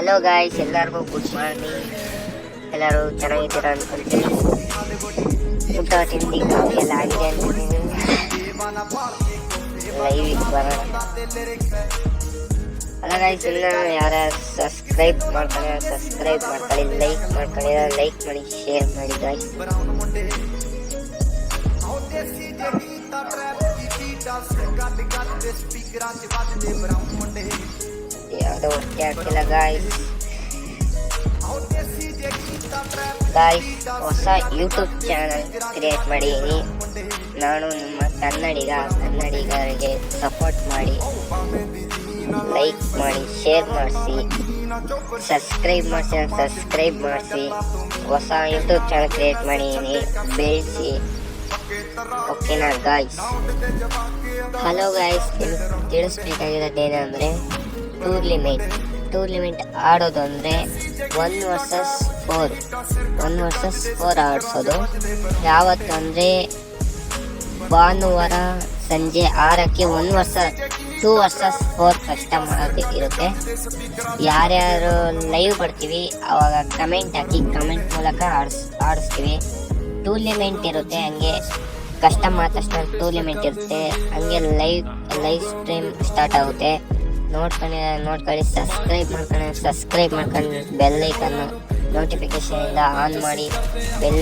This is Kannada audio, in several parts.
ಹಲೋ ಗಾಯ್ಸ್, ಎಲ್ಲರಿಗೂ ಗುಡ್ ಮಾರ್ನಿಂಗ್. ಎಲ್ಲರೂ ಚೆನ್ನಾಗಿದ್ದೀರಾ ಅನ್ಕೊಳ್ತೀನಿ. ಊಟ ತಿಂಡಿ ಕಾಫಿ ಎಲ್ಲ ಆಗಿದೆ ಅಂತೀನಿ. ಲೈವ್ ಬರೋಣ. ಅಲ್ಲ ಗಾಯ್ಸ್, ಇನ್ನು ಯಾರು ಸಬ್ಸ್ಕ್ರೈಬ್ ಮಾಡ್ಕೊಳ್ಳಿ, ಲೈಕ್ ಮಾಡ್ಕೊಳ್ಳಿ, ಲೈಕ್ ಮಾಡಿ, ಶೇರ್ ಮಾಡಿ ಗಾಯ್ಸ್. ಯಾವುದೋ ಒಟ್ಟೆ ಆಗ್ತಿಲ್ಲ ಗಾಯ್ಸ್. ಹೊಸ ಯೂಟ್ಯೂಬ್ ಚಾನಲ್ ಕ್ರಿಯೇಟ್ ಮಾಡಿದ್ದೀನಿ. ನಾನು ನಿಮ್ಮ ಕನ್ನಡಿಗರಿಗೆ ಸಪೋರ್ಟ್ ಮಾಡಿ, ಲೈಕ್ ಮಾಡಿ, ಶೇರ್ ಮಾಡಿಸಿ, ಸಬ್ಸ್ಕ್ರೈಬ್ ಮಾಡಿಸಿ. ಹೊಸ ಯೂಟ್ಯೂಬ್ ಚಾನಲ್ ಕ್ರಿಯೇಟ್ ಮಾಡಿದ್ದೀನಿ, ಬೆಳೆಸಿ. ಓಕೆನಾ ಗಾಯ್ಸ್? ಹಲೋ ಗಾಯ್ಸ್, ನಿಮ್ಗೆ ತಿಳಿಸ್ಬೇಕಾಗಿರೋದೇನೆಂದರೆ ಟೂರ್ಲಿಮೆಂಟ್ ಆಡೋದು ಅಂದರೆ 1 vs 4 ಆಡಿಸೋದು. ಯಾವತ್ತು ಅಂದರೆ ಭಾನುವಾರ ಸಂಜೆ 6ಕ್ಕೆ 2 vs 4 ಕಷ್ಟ ಮಾಡೋದು ಇರುತ್ತೆ. ಯಾರ್ಯಾರು ಲೈವ್ ಬರ್ತೀವಿ ಅವಾಗ ಕಮೆಂಟ್ ಹಾಕಿ, ಕಮೆಂಟ್ ಮೂಲಕ ಆಡಿಸ್ತೀವಿ. ಟೂರ್ಲಿಮೆಂಟ್ ಇರುತ್ತೆ, ಹಂಗೆ ಕಷ್ಟ ಮಾತಷ್ಟು ಟೂರ್ಲಿಮೆಂಟ್ ಇರುತ್ತೆ. ಹಂಗೆ ಲೈವ್ ಸ್ಟ್ರೀಮ್ ಸ್ಟಾರ್ಟ್ ಆಗುತ್ತೆ. ನೋಡ್ಕೊಳ್ಳಿ, ಸಬ್ಸ್ಕ್ರೈಬ್ ಮಾಡ್ಕೊಂಡು ಬೆಲ್ ಐಕನ್ನು ನೋಟಿಫಿಕೇಶನ್ ಇಂದ ಆನ್ ಮಾಡಿ. ಬೆಲ್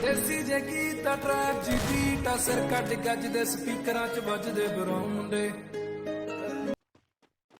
ਦੇਸੀ ਜੇ ਕੀਤਾ ਟਰੈਪ ਜੀ ਬੀਟਾ ਸਿਰ ਕੱਟ ਗੱਜ ਦੇ ਸਪੀਕਰਾਂ 'ਚ ਵੱਜਦੇ ਬਰਾਉਂ ਮੁੰਡੇ